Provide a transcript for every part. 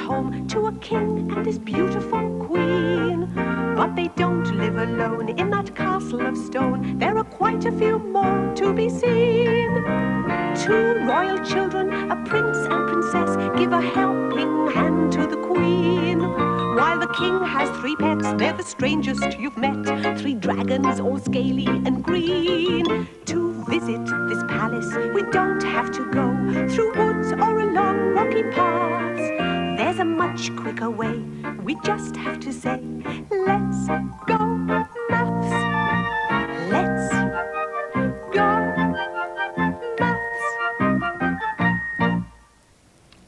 home to a king and his beautiful queen. But they don't live alone in that castle of stone. There are quite a few more to be seen. Two royal children, a prince and princess, give a helping hand to the queen. While the king has 3 pets, they're the strangest you've met. 3 dragons, all scaly and green. To visit this palace, we don't have to go through woods or along rocky paths. There's a much quicker way, we just have to say, let's go, maths. Let's go, maths.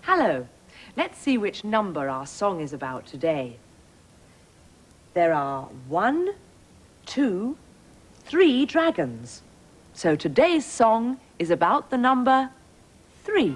Hello. Let's see which number our song is about today. There are 1, 2, 3 dragons. So today's song is about the number 3.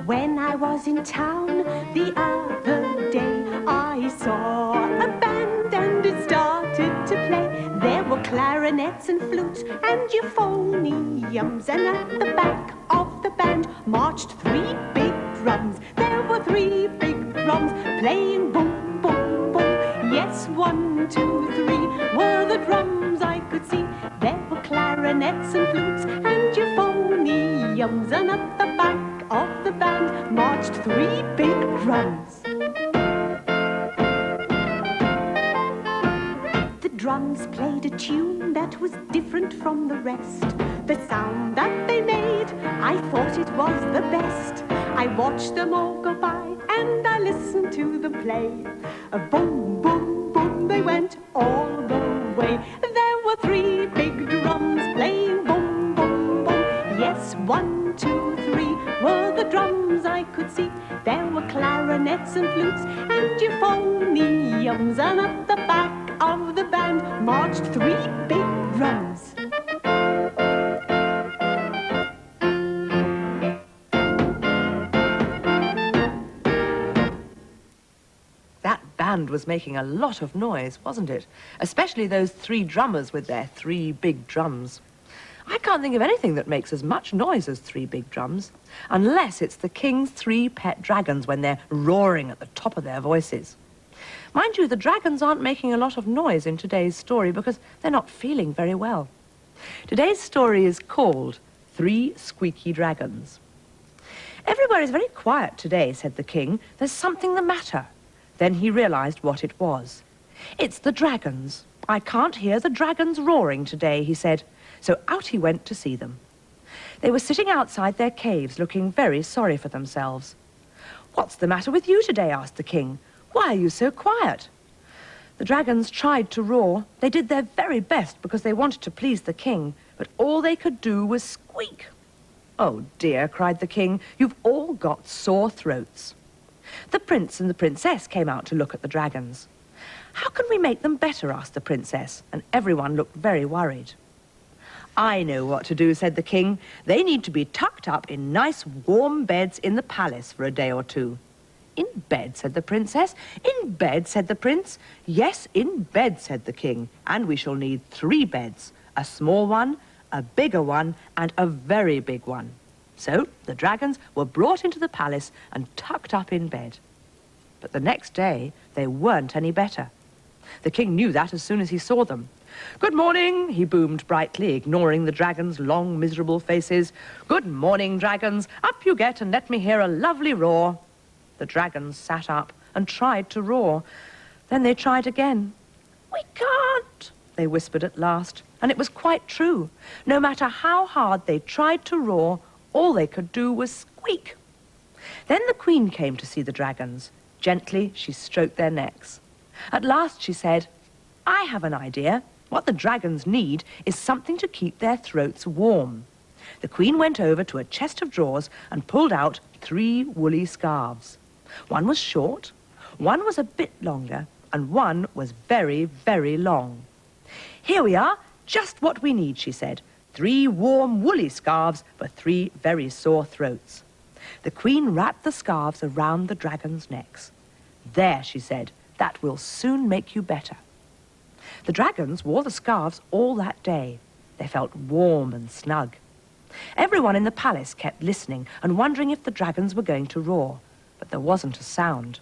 When I was in town the other day, I saw a band and it started to play. There were clarinets and flutes and euphoniums, and at the back of the band marched 3 big drums. There were 3 big drums playing boom, boom, boom. Yes, 1, 2, 3 were the drums I could see. There were clarinets and flutes and euphoniums, and at the back of the band marched 3 big drums. The drums played a tune that was different from the rest. The sound that they made, I thought it was the best. I watched them all go by and I listened to them play. A boom, boom, boom, they went all the way. There were 3 big drums playing boom, boom, boom. Yes, 1, 2, 3 were the drums I could see. There were clarinets and flutes and euphoniums, and at the back of the band marched 3 big drums. That band was making a lot of noise, wasn't it? Especially those 3 drummers with their 3 big drums. I can't think of anything that makes as much noise as 3 big drums, unless it's the king's 3 pet dragons when they're roaring at the top of their voices. Mind you, the dragons aren't making a lot of noise in today's story because they're not feeling very well. Today's story is called 3 Squeaky Dragons. Everywhere is very quiet today, said the king. There's something the matter. Then he realized what it was. It's the dragons. I can't hear the dragons roaring today, he said. So out he went to see them. They were sitting outside their caves, looking very sorry for themselves. What's the matter with you today? Asked the king. Why are you so quiet? The dragons tried to roar. They did their very best because they wanted to please the king, but all they could do was squeak. Oh dear, cried the king, you've all got sore throats. The prince and the princess came out to look at the dragons. How can we make them better? Asked the princess, and everyone looked very worried. I know what to do, said the king. They need to be tucked up in nice warm beds in the palace for a day or 2. In bed, said the princess. In bed, said the prince. Yes, in bed, said the king. And we shall need 3 beds, a small one, a bigger one, and a very big one. So the dragons were brought into the palace and tucked up in bed. But the next day, they weren't any better. The king knew that as soon as he saw them. Good morning, he boomed brightly, ignoring the dragons' long, miserable faces. Good morning, dragons. Up you get and let me hear a lovely roar. The dragons sat up and tried to roar. Then they tried again. We can't, they whispered at last. And it was quite true. No matter how hard they tried to roar, all they could do was squeak. Then the queen came to see the dragons. Gently, she stroked their necks. At last she said, I have an idea. What the dragons need is something to keep their throats warm. The queen went over to a chest of drawers and pulled out 3 woolly scarves. One was short, one was a bit longer, and one was very, very long. Here we are, just what we need, she said. 3 warm woolly scarves for 3 very sore throats. The queen wrapped the scarves around the dragons' necks. There, she said, that will soon make you better. The dragons wore the scarves all that day. They felt warm and snug. Everyone in the palace kept listening and wondering if the dragons were going to roar, but there wasn't a sound.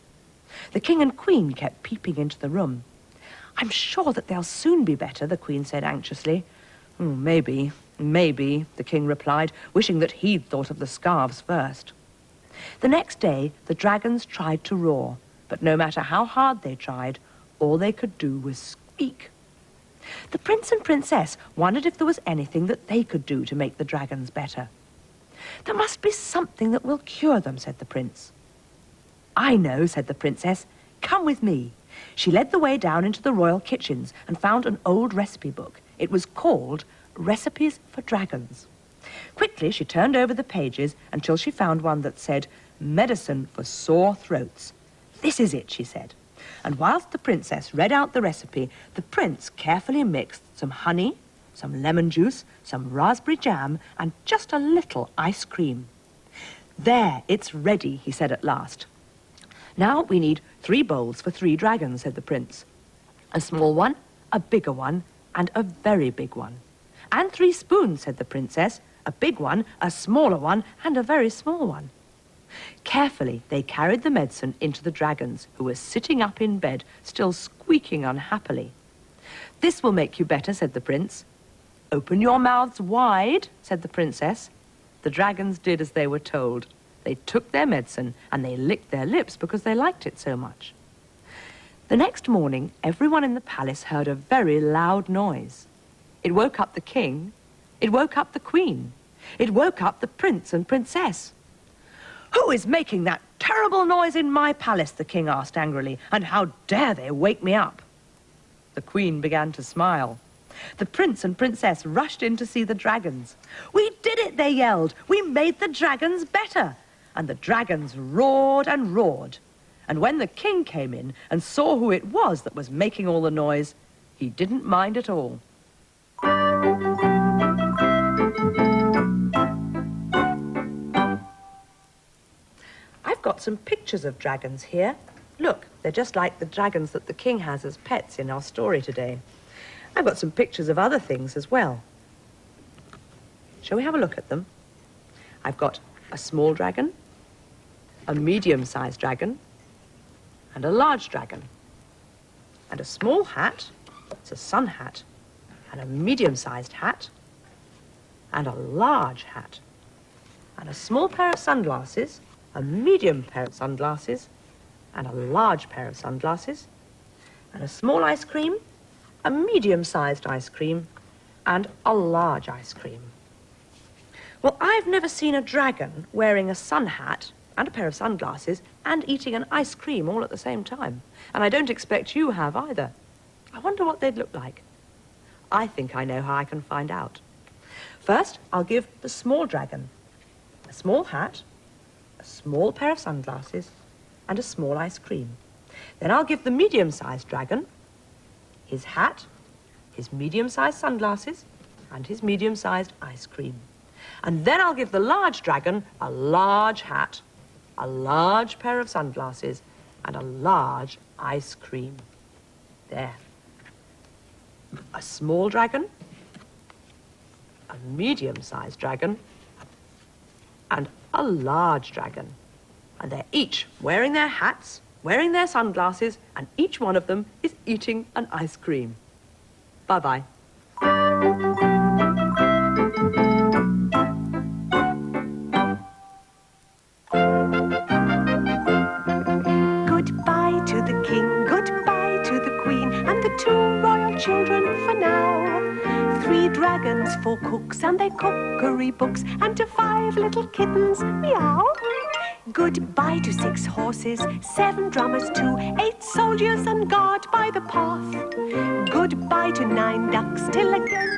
The king and queen kept peeping into the room. "I'm sure that they'll soon be better," the queen said anxiously. Maybe, the king replied, wishing that he'd thought of the scarves first. The next day, the dragons tried to roar, but no matter how hard they tried, all they could do was squeak. The prince and princess wondered if there was anything that they could do to make the dragons better. "There must be something that will cure them," said the prince. "I know," said the princess. "Come with me." She led the way down into the royal kitchens and found an old recipe book. It was called Recipes for Dragons. Quickly, she turned over the pages until she found one that said, "Medicine for Sore Throats." "This is it," she said. And whilst the princess read out the recipe, the prince carefully mixed some honey, some lemon juice, some raspberry jam, and just a little ice cream. "There, it's ready," he said at last. "Now we need 3 bowls for 3 dragons," said the prince. "A small one, a bigger one, and a very big one. And 3 spoons," said the princess. "A big one, a smaller one, and a very small one." Carefully, they carried the medicine into the dragons, who were sitting up in bed, still squeaking unhappily. "This will make you better," said the prince. "Open your mouths wide," said the princess. The dragons did as they were told. They took their medicine and they licked their lips because they liked it so much. The next morning, everyone in the palace heard a very loud noise. It woke up the king. It woke up the queen. It woke up the prince and princess. "Who is making that terrible noise in my palace?" the king asked angrily. "And how dare they wake me up?" The queen began to smile. The prince and princess rushed in to see the dragons. "We did it," they yelled. "We made the dragons better." And the dragons roared and roared. And when the king came in and saw who it was that was making all the noise, he didn't mind at all. I've got some pictures of dragons here. Look, they're just like the dragons that the king has as pets in our story today. I've got some pictures of other things as well. Shall we have a look at them? I've got a small dragon, a medium-sized dragon, and a large dragon. And a small hat, it's a sun hat, and a medium-sized hat, and a large hat. And a small pair of sunglasses, a medium pair of sunglasses, and a large pair of sunglasses, and a small ice cream, a medium-sized ice cream, and a large ice cream. Well, I've never seen a dragon wearing a sun hat and a pair of sunglasses and eating an ice cream all at the same time. And I don't expect you have either. I wonder what they'd look like. I think I know how I can find out. First, I'll give the small dragon a small hat, a small pair of sunglasses, and a small ice cream. Then I'll give the medium-sized dragon his hat, his medium-sized sunglasses, and his medium-sized ice cream. And then I'll give the large dragon a large hat, a large pair of sunglasses, and a large ice cream. There. A small dragon, a medium-sized dragon, and a large dragon. And they're each wearing their hats, wearing their sunglasses, and each one of them is eating an ice cream. Bye-bye. Goodbye to the king, goodbye to the queen, and the 2 royal children for now. 3 dragons, 4 cooks, and their cookery books, and to 5 little kittens, meow. Goodbye to 6 horses, 7 drummers too, 8 soldiers and guard by the path. Goodbye to 9 ducks till again.